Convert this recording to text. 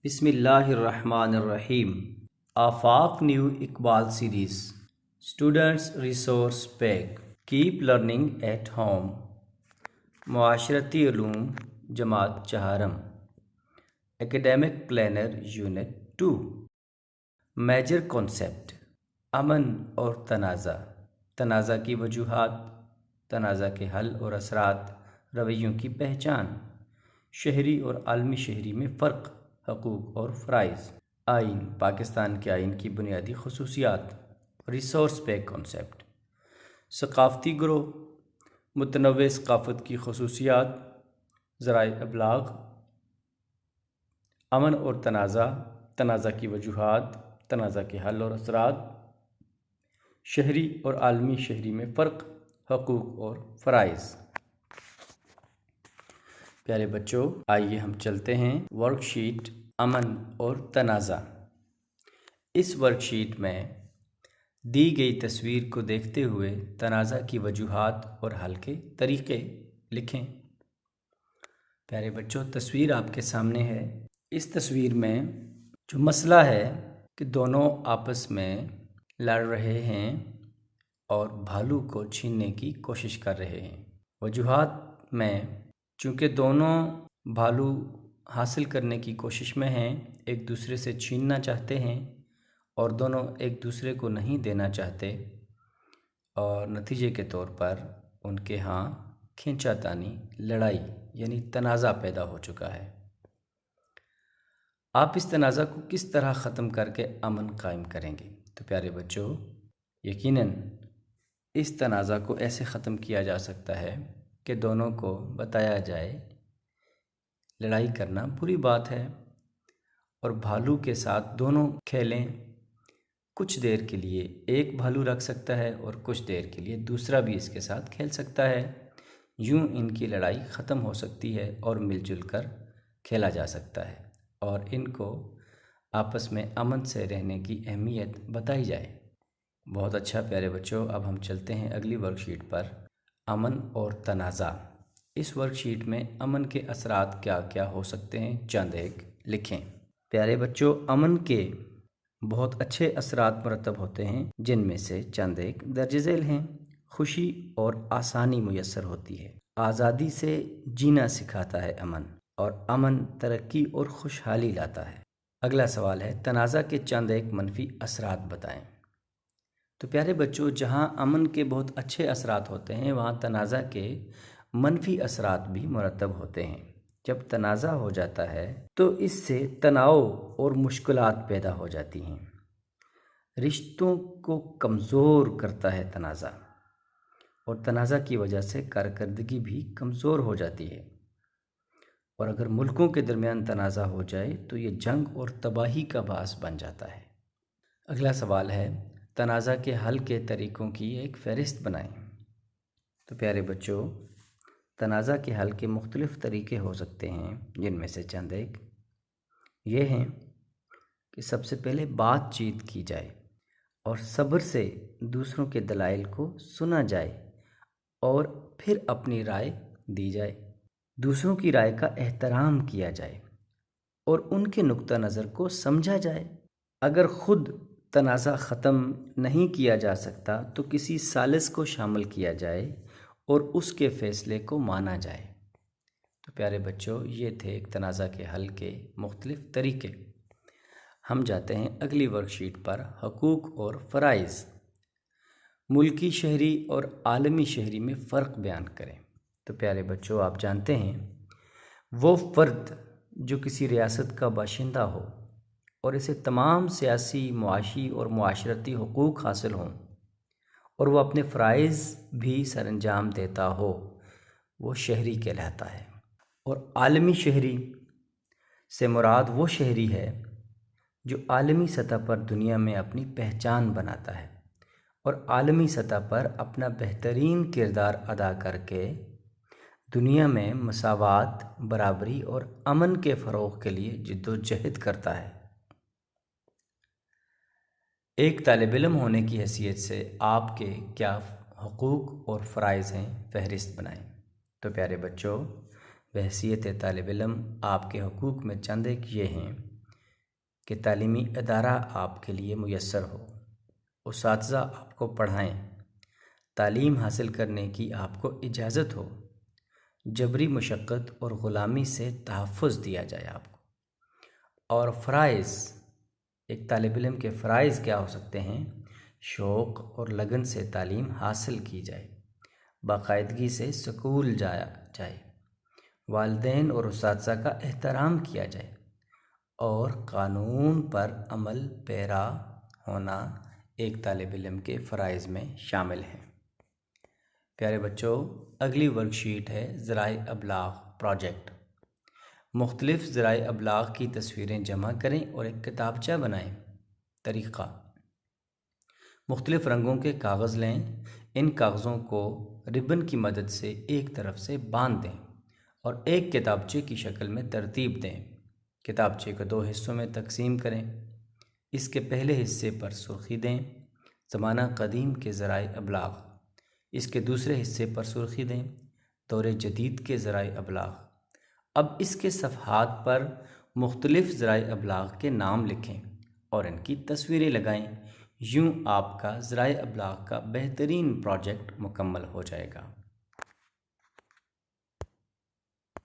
بسم اللہ الرحمن الرحیم۔ Afaq new Iqbal series students resource pack keep learning at home, معاشرتی علوم جماعت چہارم، academic planner unit 2۔ Major concept: امن اور تنازع، تنازع کی وجوہات، تنازع کے حل اور اثرات، رویوں کی پہچان، شہری اور عالمی شہری میں فرق، حقوق اور فرائض، آئین، پاکستان کے آئین کی بنیادی خصوصیات، ریسورس پیک کانسیپٹ، ثقافتی گروہ، متنوع ثقافت کی خصوصیات، ذرائع ابلاغ، امن اور تنازع، تنازع کی وجوہات، تنازع کے حل اور اثرات، شہری اور عالمی شہری میں فرق، حقوق اور فرائض۔ پیارے بچوں، آئیے ہم چلتے ہیں ورک شیٹ امن اور تنازع۔ اس ورک شیٹ میں دی گئی تصویر کو دیکھتے ہوئے تنازع کی وجوہات اور حل کے طریقے لکھیں۔ پیارے بچوں، تصویر آپ کے سامنے ہے۔ اس تصویر میں جو مسئلہ ہے کہ دونوں آپس میں لڑ رہے ہیں اور بھالو کو چھیننے کی کوشش کر رہے ہیں۔ وجوہات میں چونکہ دونوں بھالو حاصل کرنے کی کوشش میں ہیں، ایک دوسرے سے چھیننا چاہتے ہیں اور دونوں ایک دوسرے کو نہیں دینا چاہتے، اور نتیجے کے طور پر ان کے ہاں کھینچا تانی، لڑائی یعنی تنازع پیدا ہو چکا ہے۔ آپ اس تنازع کو کس طرح ختم کر کے امن قائم کریں گے؟ تو پیارے بچوں، یقیناً اس تنازع کو ایسے ختم کیا جا سکتا ہے کہ دونوں کو بتایا جائے لڑائی کرنا بری بات ہے، اور بھالو کے ساتھ دونوں کھیلیں۔ کچھ دیر کے لیے ایک بھالو رکھ سکتا ہے اور کچھ دیر کے لیے دوسرا بھی اس کے ساتھ کھیل سکتا ہے۔ یوں ان کی لڑائی ختم ہو سکتی ہے اور مل جل کر کھیلا جا سکتا ہے، اور ان کو آپس میں امن سے رہنے کی اہمیت بتائی جائے۔ بہت اچھا پیارے بچوں، اب ہم چلتے ہیں اگلی ورک شیٹ پر، امن اور تنازع۔ اس ورک شیٹ میں امن کے اثرات کیا کیا ہو سکتے ہیں، چند ایک لکھیں۔ پیارے بچوں، امن کے بہت اچھے اثرات مرتب ہوتے ہیں، جن میں سے چند ایک درج ذیل ہیں۔ خوشی اور آسانی میسر ہوتی ہے، آزادی سے جینا سکھاتا ہے امن، اور امن ترقی اور خوشحالی لاتا ہے۔ اگلا سوال ہے، تنازع کے چند ایک منفی اثرات بتائیں۔ تو پیارے بچوں، جہاں امن کے بہت اچھے اثرات ہوتے ہیں، وہاں تنازع کے منفی اثرات بھی مرتب ہوتے ہیں۔ جب تنازع ہو جاتا ہے تو اس سے تناؤ اور مشکلات پیدا ہو جاتی ہیں۔ رشتوں کو کمزور کرتا ہے تنازع، اور تنازع کی وجہ سے کارکردگی بھی کمزور ہو جاتی ہے، اور اگر ملکوں کے درمیان تنازع ہو جائے تو یہ جنگ اور تباہی کا باعث بن جاتا ہے۔ اگلا سوال ہے، تنازع کے حل کے طریقوں کی ایک فہرست بنائیں۔ تو پیارے بچوں، تنازع کے حل کے مختلف طریقے ہو سکتے ہیں، جن میں سے چند ایک یہ ہیں کہ سب سے پہلے بات چیت کی جائے اور صبر سے دوسروں کے دلائل کو سنا جائے اور پھر اپنی رائے دی جائے۔ دوسروں کی رائے کا احترام کیا جائے اور ان کے نقطہ نظر کو سمجھا جائے۔ اگر خود تنازع ختم نہیں کیا جا سکتا تو کسی ثالث کو شامل کیا جائے اور اس کے فیصلے کو مانا جائے۔ تو پیارے بچوں، یہ تھے ایک تنازع کے حل کے مختلف طریقے۔ ہم جاتے ہیں اگلی ورک شیٹ پر، حقوق اور فرائض۔ ملکی شہری اور عالمی شہری میں فرق بیان کریں۔ تو پیارے بچوں، آپ جانتے ہیں وہ فرد جو کسی ریاست کا باشندہ ہو اور اسے تمام سیاسی، معاشی اور معاشرتی حقوق حاصل ہوں، اور وہ اپنے فرائض بھی سر انجام دیتا ہو، وہ شہری کہلاتا ہے۔ اور عالمی شہری سے مراد وہ شہری ہے جو عالمی سطح پر دنیا میں اپنی پہچان بناتا ہے اور عالمی سطح پر اپنا بہترین کردار ادا کر کے دنیا میں مساوات، برابری اور امن کے فروغ کے لیے جد و جہد کرتا ہے۔ ایک طالب علم ہونے کی حیثیت سے آپ کے کیا حقوق اور فرائض ہیں، فہرست بنائیں۔ تو پیارے بچوں، بحیثیت طالب علم آپ کے حقوق میں چند ایک یہ ہیں کہ تعلیمی ادارہ آپ کے لیے میسر ہو، اساتذہ آپ کو پڑھائیں، تعلیم حاصل کرنے کی آپ کو اجازت ہو، جبری مشقت اور غلامی سے تحفظ دیا جائے آپ کو، اور فرائض، ایک طالب علم کے فرائض کیا ہو سکتے ہیں؟ شوق اور لگن سے تعلیم حاصل کی جائے، باقاعدگی سے سکول جایا جائے، والدین اور اساتذہ کا احترام کیا جائے، اور قانون پر عمل پیرا ہونا ایک طالب علم کے فرائض میں شامل ہے۔ پیارے بچوں، اگلی ورک شیٹ ہے ذرائع ابلاغ پروجیکٹ۔ مختلف ذرائع ابلاغ کی تصویریں جمع کریں اور ایک کتابچہ بنائیں۔ طریقہ: مختلف رنگوں کے کاغذ لیں، ان کاغذوں کو ربن کی مدد سے ایک طرف سے باندھ دیں اور ایک کتابچے کی شکل میں ترتیب دیں۔ کتابچے کو 2 حصوں میں تقسیم کریں۔ اس کے پہلے حصے پر سرخی دیں، زمانہ قدیم کے ذرائع ابلاغ۔ اس کے دوسرے حصے پر سرخی دیں، دور جدید کے ذرائع ابلاغ۔ اب اس کے صفحات پر مختلف ذرائع ابلاغ کے نام لکھیں اور ان کی تصویریں لگائیں۔ یوں آپ کا ذرائع ابلاغ کا بہترین پروجیکٹ مکمل ہو جائے گا۔